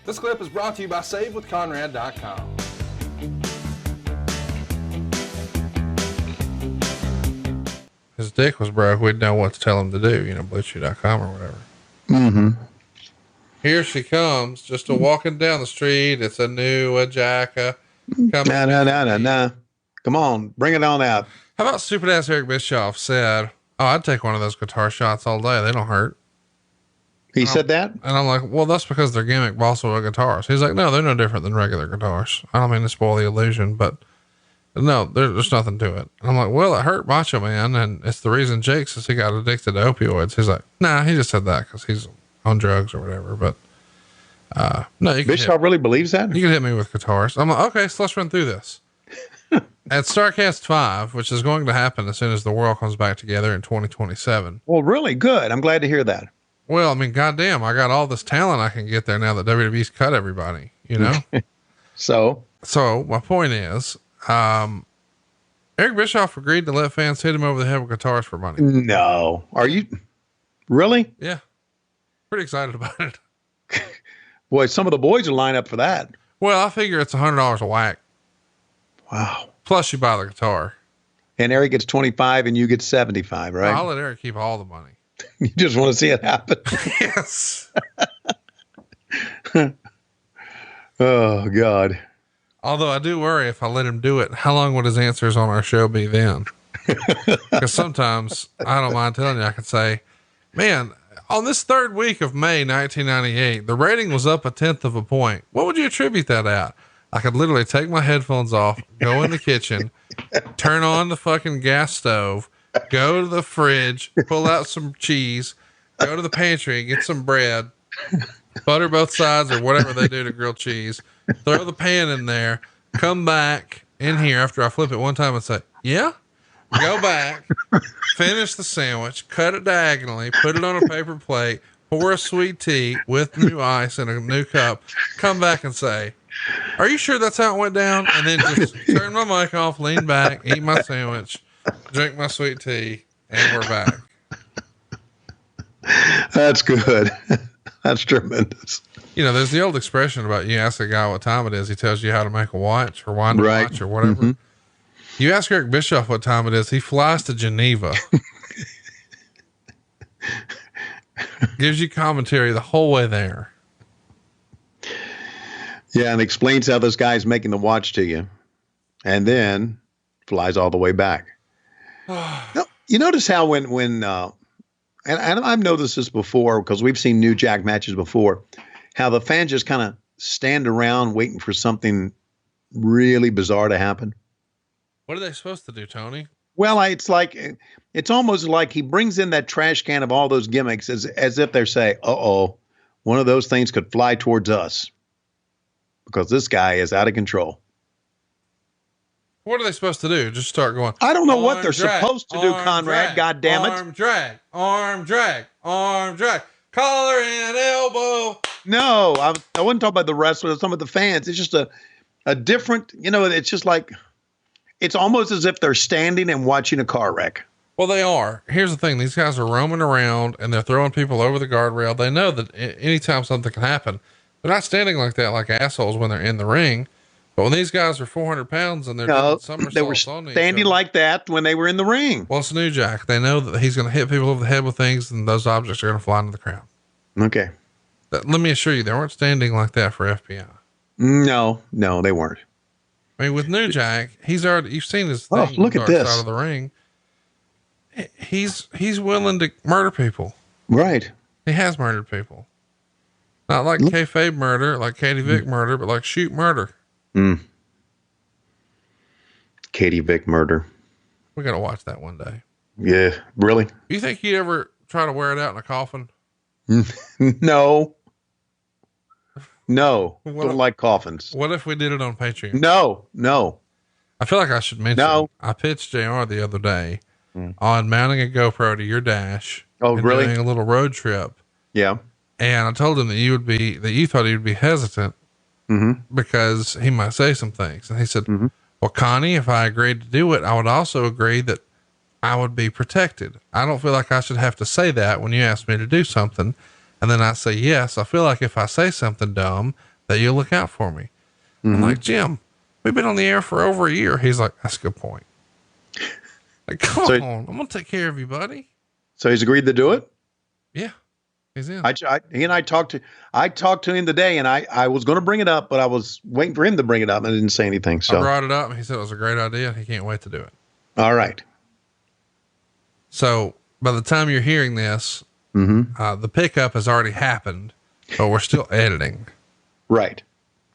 This clip is brought to you by SaveWithConrad.com. His dick was broke. We didn't know what to tell him to do, BlueChew.com or whatever. Mm-hmm. Here she comes, just walking down the street. It's a new Jacka. No. Come on, bring it on out. How about stupid ass Eric Bischoff said, "Oh, I'd take one of those guitar shots all day. They don't hurt." He said that? And I'm like, well, that's because they're gimmick Balso guitars. He's like, no, they're no different than regular guitars. I don't mean to spoil the illusion, but no, there's nothing to it. And I'm like, well, it hurt Macho Man. And it's the reason Jake says he got addicted to opioids. He's like, nah, he just said that because he's on drugs or whatever. But, no, you can Bischoff really believes that? You can hit me with guitars. I'm like, okay, so let's run through this. At Starrcast 5, which is going to happen as soon as the world comes back together in 2027. Well, really good. I'm glad to hear that. Well, I mean, goddamn, I got all this talent I can get there now that WWE's cut everybody, So my point is, Eric Bischoff agreed to let fans hit him over the head with guitars for money. No. Are you really? Yeah. Pretty excited about it. Boy, some of the boys will line up for that. Well, I figure it's $100 a whack. Wow. Plus you buy the guitar. And Eric gets 25 and you get 75, right? I'll let Eric keep all the money. You just want to see it happen. Yes. Oh God. Although I do worry if I let him do it, how long would his answers on our show be then? Because sometimes I don't mind telling you, I could say, man, on this third week of May, 1998, the rating was up 1/10 of a point. What would you attribute that at? I could literally take my headphones off, go in the kitchen, turn on the fucking gas stove, go to the fridge, pull out some cheese, go to the pantry, get some bread, butter both sides or whatever they do to grilled cheese, throw the pan in there, come back in here after I flip it one time and say, yeah, go back, finish the sandwich, cut it diagonally, put it on a paper plate, pour a sweet tea with new ice in a new cup, come back and say, are you sure that's how it went down? And then just turn my mic off, lean back, eat my sandwich, drink my sweet tea, and we're back. That's good. That's tremendous. There's the old expression about you ask a guy what time it is, he tells you how to make a watch or wind a watch or whatever. Mm-hmm. You ask Eric Bischoff what time it is, he flies to Geneva. Gives you commentary the whole way there. Yeah, and explains how this guy's making the watch to you. And then flies all the way back. Now, you notice how when and I've noticed this before because we've seen New Jack matches before, how the fans just kind of stand around waiting for something really bizarre to happen. What are they supposed to do, Tony? Well, it's almost like he brings in that trash can of all those gimmicks as if they're saying, uh-oh, one of those things could fly towards us because this guy is out of control. What are they supposed to do? Just start going. I don't know what they're supposed to do, Conrad. God damn it. Arm drag, arm drag, arm drag, collar and elbow. No, I wouldn't talk about the wrestlers, some of the fans. It's just a different, it's just like, it's almost as if they're standing and watching a car wreck. Well, they are. Here's the thing. These guys are roaming around and they're throwing people over the guardrail. They know that anytime something can happen, they're not standing like that, like assholes when they're in the ring. But when these guys are 400 pounds and they're doing somersaults, they were standing like that when they were in the ring. Well, it's New Jack. They know that he's going to hit people over the head with things and those objects are going to fly into the crowd. Okay. Let me assure you, they weren't standing like that for FBI. No, they weren't. I mean, with New Jack, you've seen his thing. Oh, look at this. Out of the ring. He's willing to murder people. Right. He has murdered people. Not like kayfabe murder, like Katie Vick murder, but like shoot murder. Katie Vick murder. We got to watch that one day. Yeah. Really? You think he'd ever try to wear it out in a coffin? No. Don't like coffins. What if we did it on Patreon? No. I feel like I should mention, I pitched JR the other day on mounting a GoPro to your dash. Oh, really? Doing a little road trip. Yeah. And I told him that you thought he would be hesitant because he might say some things. And he said, well, Connie, if I agreed to do it, I would also agree that I would be protected. I don't feel like I should have to say that when you ask me to do something. And then I say, yes, I feel like if I say something dumb, that you'll look out for me. I'm like, Jim, we've been on the air for over a year. He's like, that's a good point. Like, come on, I'm going to take care of you, buddy. So he's agreed to do it? Yeah. He's in. He and I talked to him today, and I was going to bring it up, but I was waiting for him to bring it up, and I didn't say anything. So I brought it up, and he said it was a great idea. He can't wait to do it. All right. So by the time you're hearing this, the pickup has already happened, but we're still editing. Right.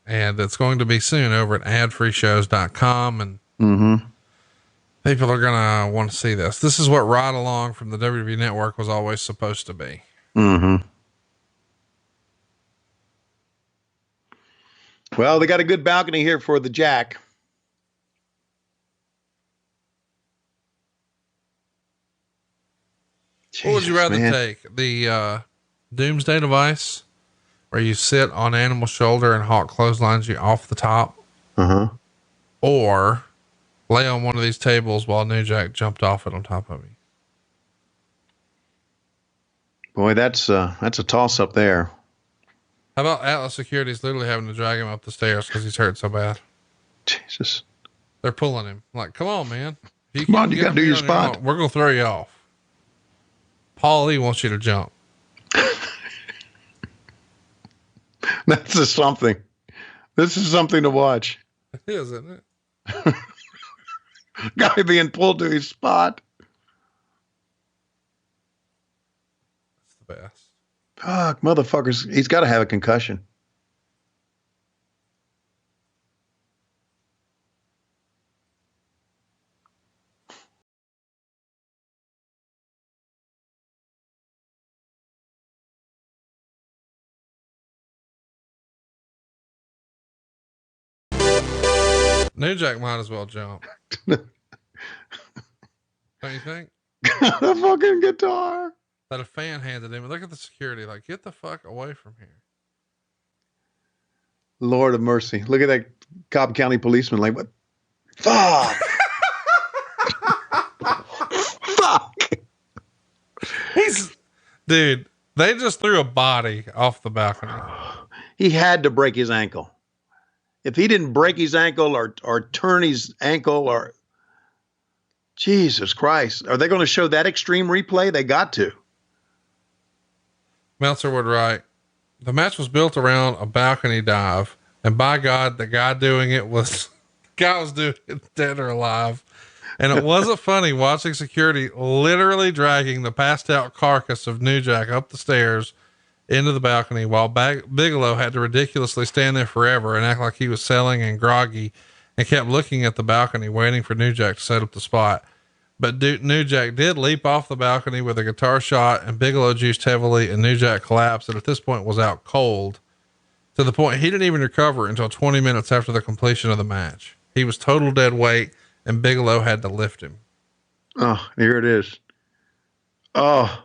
And it's going to be soon over at adfreeshows.com. And people are going to want to see this. This is what Ride Along from the WWE Network was always supposed to be. Well, they got a good balcony here for the Jack. What would you rather take? The Doomsday device, where you sit on Animal's shoulder and Hawk clotheslines you off the top? Or lay on one of these tables while New Jack jumped off it on top of you? Boy, that's a toss up there. How about Atlas Security's literally having to drag him up the stairs because he's hurt so bad? Jesus. They're pulling him. Like, come on, man. Come on, you got to do your spot. We're going to throw you off. Paul Lee wants you to jump. That's just something. This is something to watch. It is, isn't it? Guy being pulled to his spot. That's the best. Fuck, motherfuckers. He's got to have a concussion. New Jack might as well jump. Don't you think? The fucking guitar. That a fan handed him. Look at the security. Like, get the fuck away from here. Lord of mercy. Look at that Cobb County policeman. Like, what? Fuck. Fuck. Dude, they just threw a body off the balcony. He had to break his ankle. If he didn't break his ankle or turn his ankle or Jesus Christ, are they going to show that extreme replay? They got to. Meltzer would write, the match was built around a balcony dive, and by God, the guy doing it was doing it dead or alive. And it wasn't funny watching security literally dragging the passed out carcass of New Jack up the stairs into the balcony while Bigelow had to ridiculously stand there forever and act like he was selling and groggy and kept looking at the balcony, waiting for New Jack to set up the spot. But New Jack did leap off the balcony with a guitar shot, and Bigelow juiced heavily, and New Jack collapsed, and at this point was out cold to the point he didn't even recover until 20 minutes after the completion of the match. He was total dead weight, and Bigelow had to lift him. Oh, here it is. Oh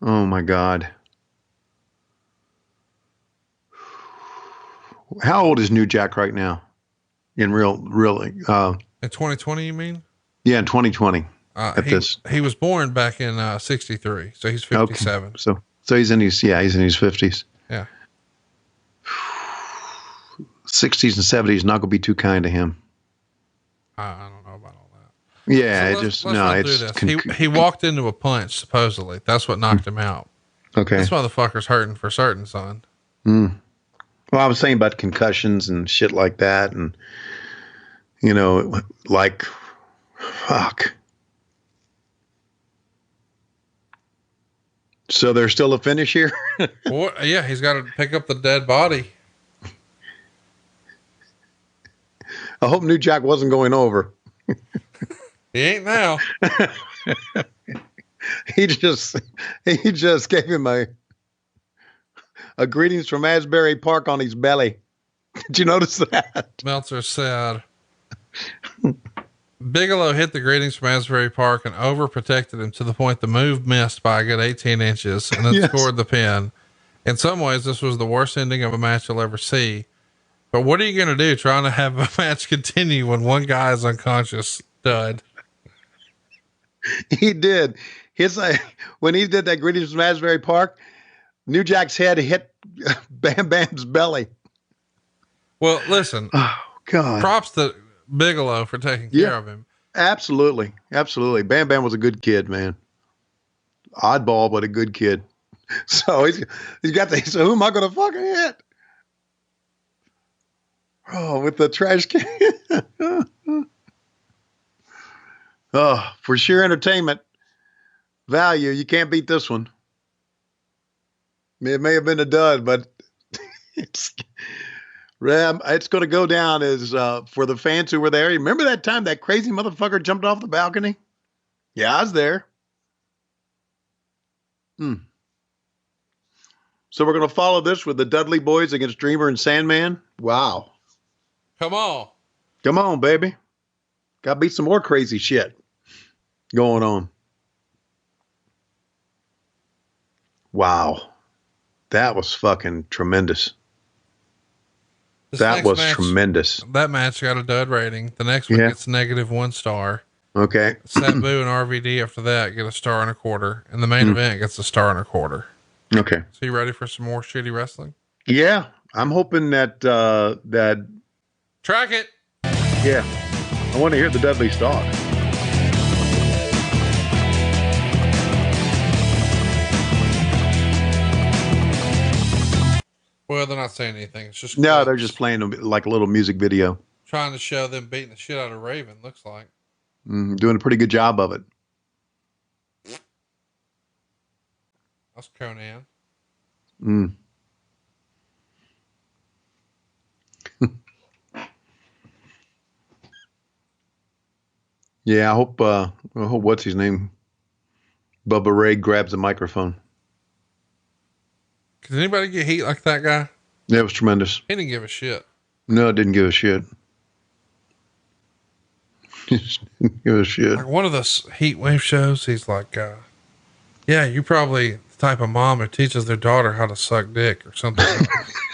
my God. How old is New Jack right now? In really, in 2020, you mean? Yeah, in 2020. He was born back in 63, so he's 57. Okay. So he's in his 50s. Yeah. 60s and 70s not gonna be too kind to him. I don't know about all that. Yeah, so he walked into a punch, supposedly. That's what knocked him out. Okay. This motherfucker's hurting for certain, son. Well, I was saying about concussions and shit like that, and like, fuck. So there's still a finish here? Well, yeah, he's got to pick up the dead body. I hope New Jack wasn't going over. He ain't now. He just gave him a greetings from Asbury Park on his belly. Did you notice that? Meltzer said, Bigelow hit the greetings from Asbury Park and overprotected him to the point the move missed by a good 18 inches and then scored the pin. In some ways, this was the worst ending of a match you'll ever see. But what are you going to do trying to have a match continue when one guy is unconscious? Dud. He did. When he did that greetings from Asbury Park, New Jack's head hit Bam Bam's belly. Well, listen, Oh God. props to Bigelow for taking care of him. Absolutely. Absolutely. Bam Bam was a good kid, man. Oddball, but a good kid. So he's got the, so who am I going to fucking hit? Oh, with the trash can. Oh, for sheer entertainment value, you can't beat this one. It may have been a dud, but it's going to go down as for the fans who were there. You remember that time that crazy motherfucker jumped off the balcony? Yeah, I was there. So we're going to follow this with the Dudley Boys against Dreamer and Sandman. Wow. Come on. Come on, baby. Got to be some more crazy shit going on. Wow. That was fucking tremendous. That was tremendous. That match got a dud rating. The next one gets -1 star. Okay. Sabu and RVD after that get a 1.25 stars. And the main event gets a 1.25 stars. Okay. So you ready for some more shitty wrestling? Yeah. I'm hoping that, Track it. Yeah. I want to hear the Dudleys talk. Well, they're not saying anything. It's just no, they're just playing like a little music video. Trying to show them beating the shit out of Raven, looks like. Doing a pretty good job of it. That's Conan. Yeah, I hope what's his name? Bubba Ray grabs the microphone. Did anybody get heat like that guy? Yeah, it was tremendous. He didn't give a shit. No, it didn't give a shit. Didn't give a shit. Like one of those heat wave shows, he's like, yeah, you probably the type of mom who teaches their daughter how to suck dick or something.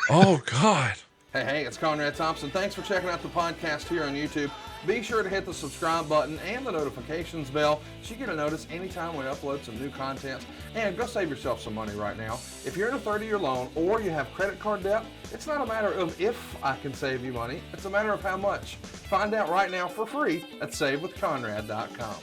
Oh, God. Hey, it's Conrad Thompson. Thanks for checking out the podcast here on YouTube. Be sure to hit the subscribe button and the notifications bell so you get a notice anytime we upload some new content. And go save yourself some money right now. If you're in a 30-year loan or you have credit card debt, it's not a matter of if I can save you money. It's a matter of how much. Find out right now for free at SaveWithConrad.com.